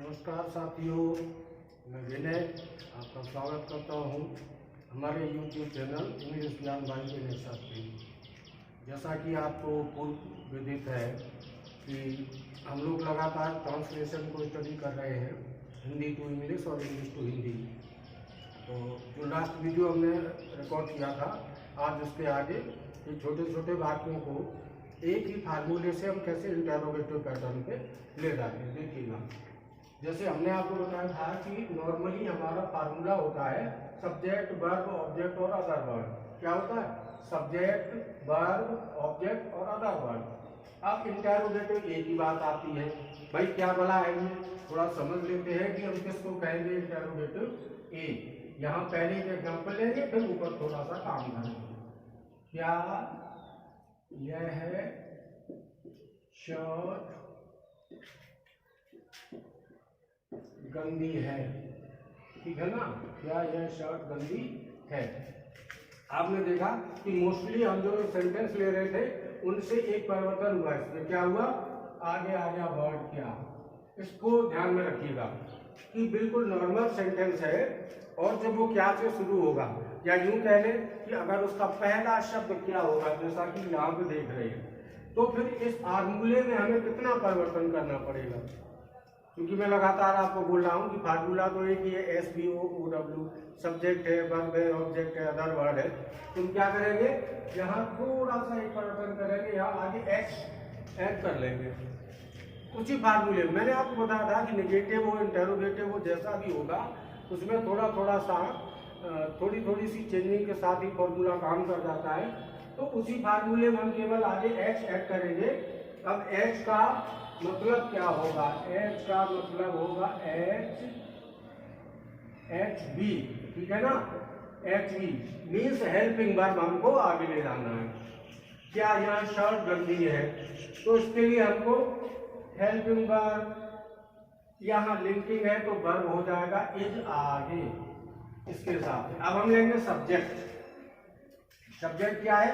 नमस्कार साथियों, मैं विनय आपका स्वागत करता हूं हमारे YouTube चैनल इंग्लिश ज्ञान भाई विनय साथी। जैसा कि आपको पूर्व विदित है कि हम लोग लगातार ट्रांसलेशन को स्टडी कर रहे हैं, हिंदी टू इंग्लिश और इंग्लिश टू हिंदी। तो जो लास्ट वीडियो हमने रिकॉर्ड किया था, आज उसके आगे ये छोटे छोटे वाक्यों को एक ही फार्मूले से हम कैसे इंटरोगेटिव पैटर्न पे ले डालें, देखिएगा। जैसे हमने आपको बताया था कि नॉर्मली हमारा फार्मूला होता है सब्जेक्ट, वर्ब, ऑब्जेक्ट और अदर वर्ड। क्या होता है? सब्जेक्ट, वर्ब, ऑब्जेक्ट और अदर वर्ड। अब इंटरोगेटिव एक ही बात आती है, भाई क्या भला है ये, थोड़ा समझ लेते हैं कि हम किसको कहेंगे इंटरोगेटिव ए। यहाँ पहले एक एग्जाम्पल लेंगे, फिर ऊपर थोड़ा सा काम करेंगे। क्या यह शर्ट गंदी है? ठीक है ना? क्या यह शर्ट गंदी है? आपने देखा कि मोस्टली हम जो सेंटेंस ले रहे थे उनसे एक परिवर्तन हुआ। इसमें क्या हुआ? आगे आ गया वर्ड क्या। इसको ध्यान में रखिएगा कि बिल्कुल नॉर्मल सेंटेंस है और जब वो क्या से शुरू होगा, या यूं कह लें कि अगर उसका पहला शब्द क्या होगा, जैसा कि यहाँ पे देख रहे हैं, तो फिर इस फार्मूले में हमें कितना परिवर्तन करना पड़ेगा। क्योंकि मैं लगातार आपको बोल रहा हूँ कि फार्मूला तो एक ही है, SVOOW, सब्जेक्ट है, वर्ब है, ऑब्जेक्ट है, अदर वर्ड है। तुम क्या करेंगे? यहाँ थोड़ा सा एक परिवर्तन करेंगे, यहाँ आगे H ऐड कर लेंगे उसी फार्मूले में। मैंने आपको बताया था कि नेगेटिव हो, इंटरोगेटिव हो, जैसा भी होगा उसमें थोड़ा थोड़ा सा थोड़ी थोड़ी सी चेंजिंग के साथ ही फॉर्मूला काम कर जाता है। तो उसी फार्मूले में हम केवल आगे H ऐड करेंगे। अब H का मतलब क्या होगा? H का मतलब होगा HB, ठीक है ना? HB मीन्स हेल्पिंग वर्ब हमको आगे ले जाना है। क्या यहाँ शर्ट गंदी है? तो इसके लिए हमको हेल्पिंग वर्ब, यहाँ लिंकिंग है तो वर्ब हो जाएगा इज आगे इसके साथ। अब हम लेंगे सब्जेक्ट। सब्जेक्ट क्या है?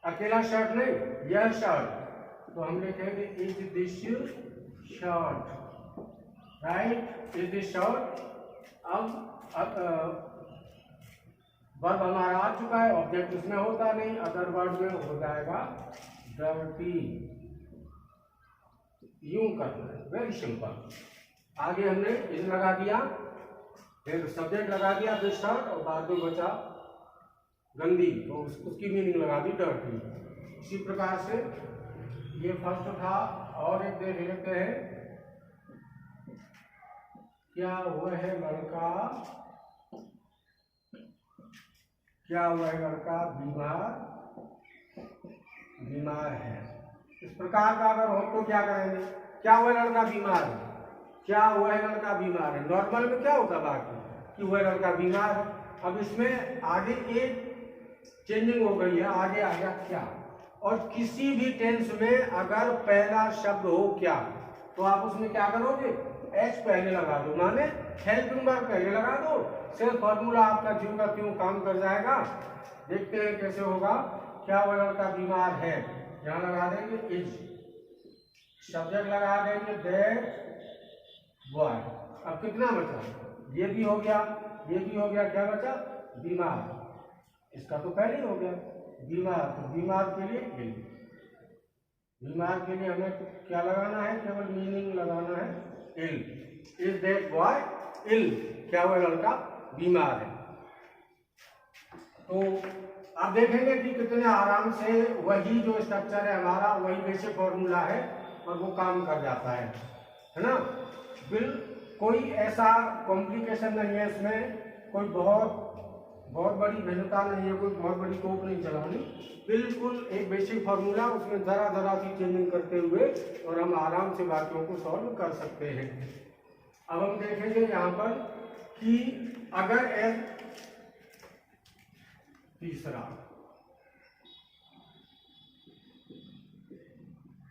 अकेला शर्ट नहीं, यह शर्ट, तो हम लिखेंगे is this shirt, right? Is this shirt. अब वर्ब हमारा आ चुका है, ऑब्जेक्ट इसमें होता नहीं, अदर वर्ड में हो जाएगा डर्टी। यूं करना है, वेरी सिंपल। आगे हमने इज लगा दिया, फिर सब्जेक्ट लगा दिया, फिर शर्ट, और बाद में बचा गंदी, तो उसकी मीनिंग लगा दी डर्टी। इसी प्रकार से ये फर्स्ट था। और एक देख लेते हैं, क्या वह लड़का, क्या वह लड़का बीमार है? इस प्रकार का अगर हो तो क्या करेंगे? क्या वह लड़का बीमार है? क्या वह लड़का बीमार है? नॉर्मल में क्या होता बाकी कि वह लड़का बीमार है। अब इसमें आगे एक चेंजिंग हो गई है, आगे आ गया क्या। और किसी भी टेंस में अगर पहला शब्द हो क्या, तो आप उसमें क्या करोगे? H पहले लगा दो, माने हेल्पिंग वर्ब पहले लगा दो। सिर्फ फॉर्मूला आपका ज्यों का त्यों काम कर जाएगा। देखते हैं कैसे होगा। क्या वह लड़का बीमार है, यहाँ लगा देंगे इज, सब्जेक्ट लगा देंगे दैट बॉय। अब कितना बचा? ये भी हो गया, ये भी हो गया, क्या बचा? बीमार। इसका तो पहले ही हो गया बीमार, तो बीमार के लिए इल। बीमार के लिए हमें क्या लगाना है? केवल मीनिंग लगाना है इल। इज दैट बॉय इल? क्या वह लड़का बीमार है? तो आप देखेंगे कि कितने आराम से वही जो स्ट्रक्चर है हमारा, वही बेसिक फॉर्मूला है और वो काम कर जाता है ना? कोई ऐसा कॉम्प्लिकेशन नहीं है इसमें, कोई बहुत बड़ी भिन्नता नहीं है, कोई बहुत बड़ी कोप नहीं चलानी। बिल्कुल एक बेसिक फॉर्मूला, उसमें जरा जरा सी चेंजिंग करते हुए और हम आराम से वाक्यों को सॉल्व कर सकते हैं। अब हम देखेंगे यहाँ पर कि अगर तीसरा,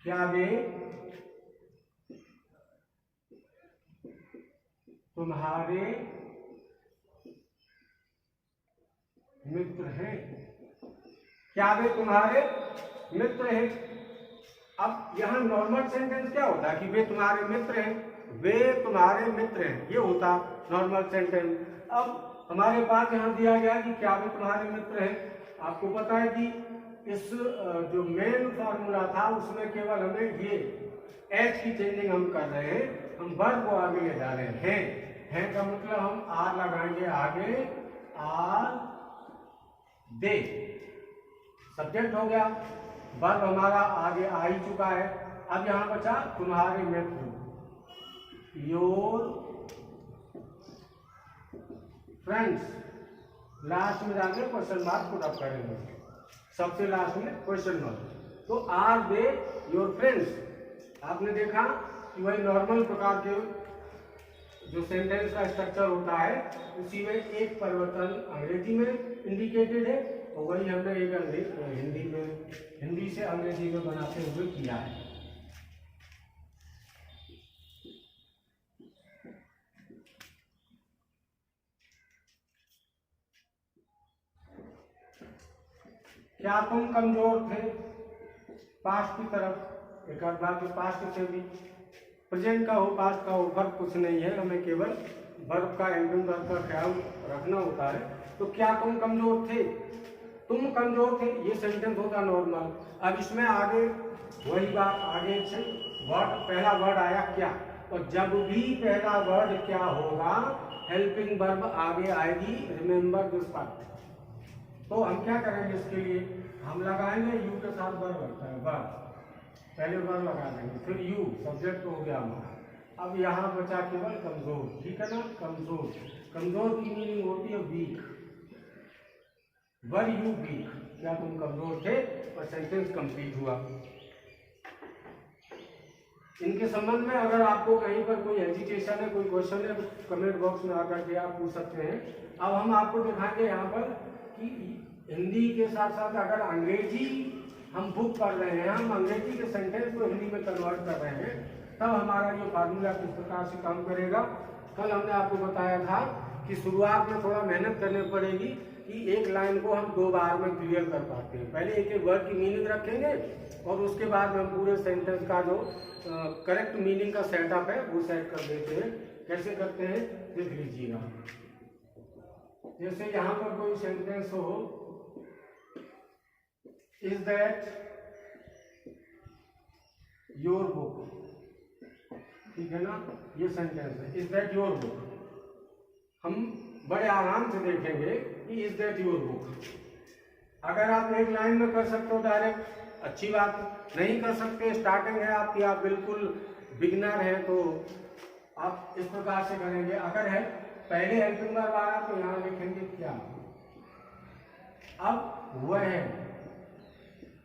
क्या वे तुम्हारे मित्र हैं? क्या वे तुम्हारे मित्र हैं? अब यहाँ नॉर्मल सेंटेंस क्या होता है कि वे तुम्हारे मित्र हैं, वे तुम्हारे मित्र हैं, ये होता नॉर्मल सेंटेंस। अब हमारे पास यहाँ दिया गया कि क्या वे तुम्हारे मित्र हैं। आपको पता है कि इस जो मेन फॉर्मूला था उसमें केवल हमें ये एच की चेंजिंग हम कर रहे हैं, हम वर्ब को आगे ले जा रहे हैं का मतलब हम आर लगाएंगे आगे, आर दे, सब्जेक्ट हो गया, वर्ब हमारा आगे आ ही चुका है। अब यहां बचा तुम्हारे मित्र, योर फ्रेंड्स, लास्ट में जाके क्वेश्चन मार्क पुट अप करेंगे, सबसे लास्ट में क्वेश्चन मार्क। तो आर दे योर फ्रेंड्स। आपने देखा कि वही नॉर्मल प्रकार के जो सेंटेंस का स्ट्रक्चर होता है उसी में एक परिवर्तन अंग्रेजी में इंडिकेटेड है और वही हमने एक हिंदी से अंग्रेजी में बनाते हुए किया है। क्या तुम कमजोर थे, पास्ट की तरफ, एक और बार पास्ट से भी, प्रेजेंट का हो पास्ट का हो फर्क कुछ नहीं है, हमें केवल वर्ब का एंडिंग वर्ब का ख्याल रखना होता है। तो क्या तुम कमजोर थे, तुम कमजोर थे, ये सेंटेंस होता नॉर्मल। अब इसमें आगे वही बात, आगे से वर्ड, पहला वर्ड आया क्या, और जब भी पहला वर्ड क्या होगा हेल्पिंग वर्ब आगे आएगी, रिमेंबर दिस पार्ट। तो हम क्या करेंगे इसके लिए, हम लगाएंगे यू के साथ वर्ब लगता है, वर्ब पहले वर्ब लगा देंगे, फिर यू सब्जेक्ट हो गया हमारा। अब यहाँ बचा केवल कमजोर, ठीक है ना, कमजोर, कमजोर की मीनिंग होती है वीक, वर यू वीक, क्या तुम कमजोर थे, और सेंटेंस कंप्लीट हुआ। इनके संबंध में अगर आपको कहीं पर कोई हेजिटेशन है, कोई क्वेश्चन है, कमेंट बॉक्स में आकर के आप पूछ सकते हैं। अब हम आपको दिखाएंगे यहाँ पर कि हिंदी के साथ साथ अगर अंग्रेजी हम बुक कर रहे हैं, हम अंग्रेजी के सेंटेंस को हिंदी में कन्वर्ट कर रहे हैं, तब हमारा ये फार्मूला किस प्रकार से काम करेगा। कल हमने आपको बताया था कि शुरुआत में थोड़ा मेहनत करनी पड़ेगी कि एक लाइन को हम 2 बार में क्लियर कर पाते हैं। पहले एक एक वर्ड की मीनिंग रखेंगे और उसके बाद हम पूरे सेंटेंस का जो करेक्ट मीनिंग का सेटअप है वो सेट कर देते हैं। कैसे करते हैं देख लीजिएगा। जैसे यहाँ पर कोई सेंटेंस हो, इज दैट योर बुक, ठीक है ना, ये सेंटेंस है, इज दैट योर बुक। हम बड़े आराम से देखेंगे कि इज दैट योर बुक। अगर आप एक लाइन में कर सकते हो डायरेक्ट, अच्छी बात, नहीं कर सकते, स्टार्टिंग है आपकी, आप बिल्कुल बिगिनर हैं, तो आप इस प्रकार से करेंगे। अगर है पहले हेल्पिंग वर्ब आया तो यहाँ लिखेंगे क्या, अब वह है,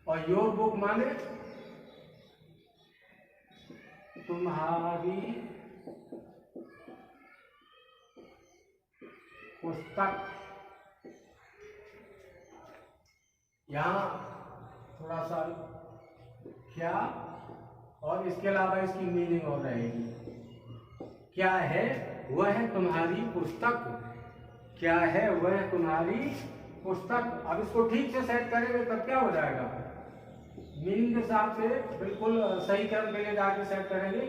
और योर बुक माने तुम्हारी पुस्तक। यहाँ थोड़ा सा क्या, और इसके अलावा इसकी मीनिंग और रहेगी, क्या है वह है तुम्हारी पुस्तक, क्या है वह तुम्हारी पुस्तक। अब इसको ठीक से सेट करेंगे तब क्या हो जाएगा, मीनिंग के हिसाब से बिल्कुल सही क्रम के लिए जाके सेट करेंगे।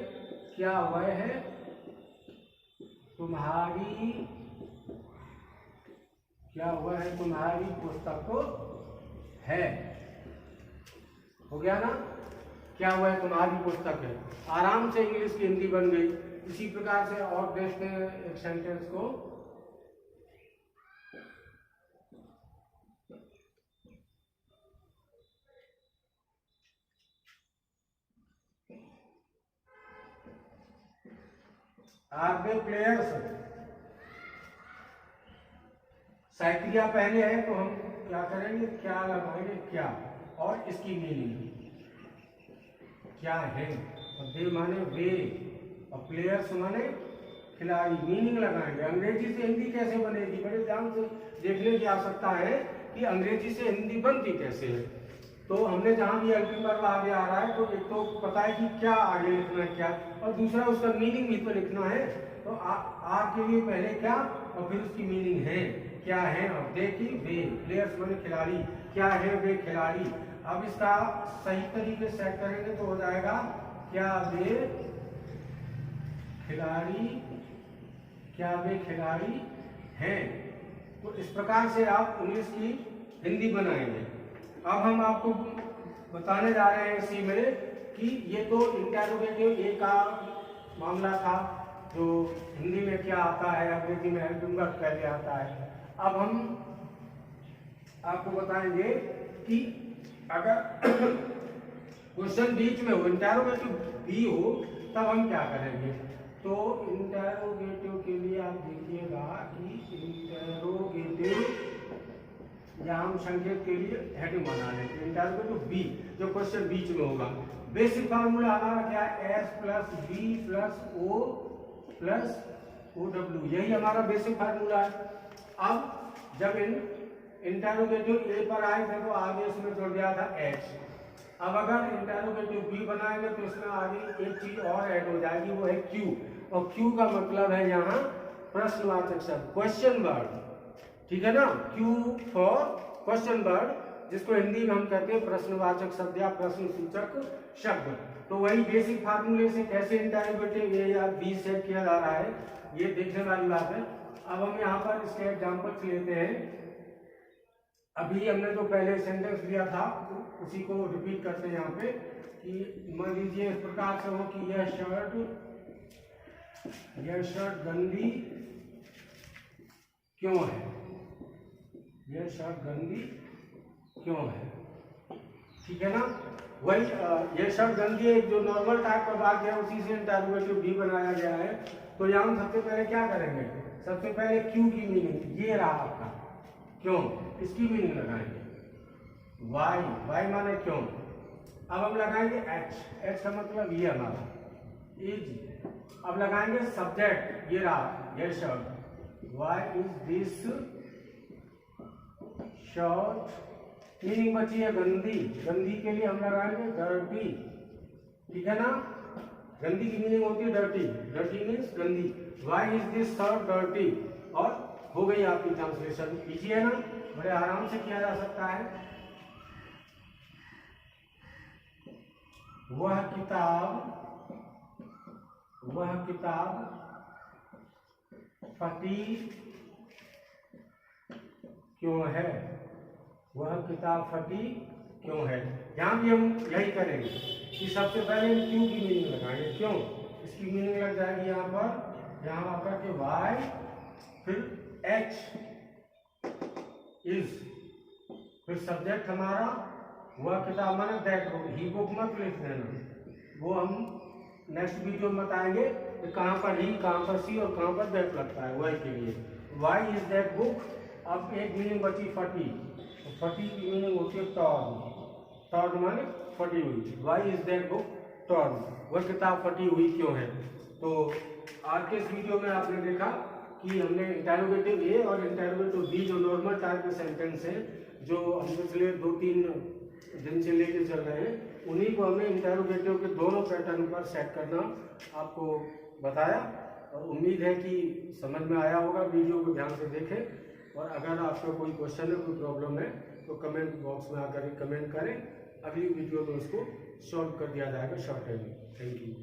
क्या वह है तुम्हारी, क्या वह है तुम्हारी पुस्तक को है, हो गया ना, क्या वह तुम्हारी पुस्तक है। आराम से इंग्लिश की हिंदी बन गई। इसी प्रकार से और देखते हैं एक सेंटेंस को, आर दे प्लेयर्स। साइक्रिया पहले है तो हम क्या करेंगे, क्या लगाएंगे क्या, और इसकी मीनिंग क्या है, और दे माने वे, और प्लेयर्स माने खिलाड़ी, मीनिंग लगाएंगे। अंग्रेजी से हिंदी कैसे बनेगी, बड़े ध्यान से देखने की आवश्यकता है कि अंग्रेजी से हिंदी बनती कैसे है। तो हमने जहां भी हेल्पिंग वर्ब आगे आ रहा है तो एक तो पता है कि क्या आगे लिखना है क्या, और दूसरा उसका मीनिंग भी तो लिखना है। तो आ के लिए पहले क्या और फिर उसकी मीनिंग है क्या है, और दे की वे, प्लेयर्स माने खिलाड़ी, क्या है वे खिलाड़ी। अब इसका सही तरीके से सेट करेंगे तो हो जाएगा क्या वे खिलाड़ी हैं। तो इस प्रकार से आप इंग्लिश की हिंदी बनाएंगे। अब हम आपको बताने जा रहे हैं इसी में कि ये तो इंटेरोगेटिव ए का मामला था, जो हिंदी में क्या आता है, अंग्रेजी में हेल्पिंग वर्ब पहले आता है। अब हम आपको बताएंगे कि अगर क्वेश्चन बीच में हो, इंटेरोगेटिव बी हो, तब हम क्या करेंगे। तो इंटेरोगेटिव के लिए आप देखिएगा कि इंटेरोगेटिव, यहाँ हम संकेत के लिए हेडिंग बना लेंगे इंटेरोगेटिव बी, जो क्वेश्चन बीच में होगा। बेसिक फार्मूला हमारा क्या है, S plus B plus O plus O W, यही हमारा बेसिक फार्मूला है। अब जब इंटेरोगेटिव ए पर आए थे तो आगे इसमें जुड़ गया था एच। अब अगर इंटेरोगेटिव बी बनाएंगे तो इसमें आगे एक चीज और ऐड हो जाएगी, वो है क्यू। और क्यू का मतलब है यहाँ प्रश्नवाचक शब्द, क्वेश्चन वर्ड, ठीक है ना। क्यू फॉर क्वेश्चन वर्ड, जिसको हिंदी में हम कहते हैं प्रश्नवाचक शब्द या प्रश्न सूचक शब्द। तो वही बेसिक फार्मूले से कैसे इंटेरोगेटिव ए या बी सेट किया जा रहा है, ये देखने वाली बात है। अब हम यहाँ पर इसके एग्जाम्पल्स लेते हैं। अभी हमने जो पहले सेंटेंस लिया था उसी को रिपीट करते हैं यहाँ पे कि मान लीजिए इस प्रकार से हो कि यह शर्ट गंदी क्यों है, यह शर्ट गंदी क्यों है, ठीक है ना। वही यह शर्ट गंदी है, जो नॉर्मल टाइप का वाक्य है उसी से इंटेरोगेटिव भी बनाया गया है। तो यहाँ हम सबसे पहले क्या करेंगे, सबसे पहले क्यू की मीनिंग, ये रहा आपका क्यों, इसकी मीनिंग लगाएंगे। वाई, वाई माने क्यों। अब हम लगाएंगे एच, एच का मतलब ये हमारा इज। अब लगाएंगे सब्जेक्ट, ये रहा यह shirt, why is this shirt, meaning बची है गंदी, गंदी के लिए हम लगाएंगे डर्टी, ठीक है ना। गंदी की मीनिंग होती है डर्टी, डर्टी मीन्स गंदी। Why is this shirt dirty, और हो गई आपकी ट्रांसलेशन। इजी है ना, बड़े आराम से किया जा सकता है। वह किताब फटी क्यों है, वह किताब फटी क्यों है। यहां भी हम यही करेंगे कि सबसे पहले हम क्यों की मीनिंग लगाएंगे, क्यों, इसकी मीनिंग लग जाएगी यहाँ पर, यहाँ आकर के वाई, फिर एच इज, फिर सब्जेक्ट हमारा वह किताब माने दैट बुक, ही बुक मत लिख देना, वो हम नेक्स्ट वीडियो में बताएंगे कि कहाँ पर ही, कहाँ पर सी और कहाँ पर दैट लगता है वही के लिए। Why is that book. अब एक मीनिंग बची फटी, तो फटी की मीनिंग होती है टॉर्न, टॉर्न माने फटी हुई। Why is that book torn, वह किताब फटी हुई क्यों है। तो आज के इस वीडियो में आपने देखा कि हमने इंटेरोगेटिव ए और इंटेरोगेटिव बी, जो नॉर्मल टाइप के सेंटेंस है, जो हम पिछले 2-3 दिन से लेके चल रहे हैं, उन्हीं को हमें इंटेरोगेटिव के दोनों पैटर्न पर सेट करना आपको बताया। और उम्मीद है कि समझ में आया होगा। वीडियो को ध्यान से देखें, और अगर आपका कोई क्वेश्चन है, कोई प्रॉब्लम है, तो कमेंट बॉक्स में आकर कमेंट करें। अगली वीडियो में उसको सॉल्व कर दिया जाएगा शॉर्ट टाइम में। Thank you.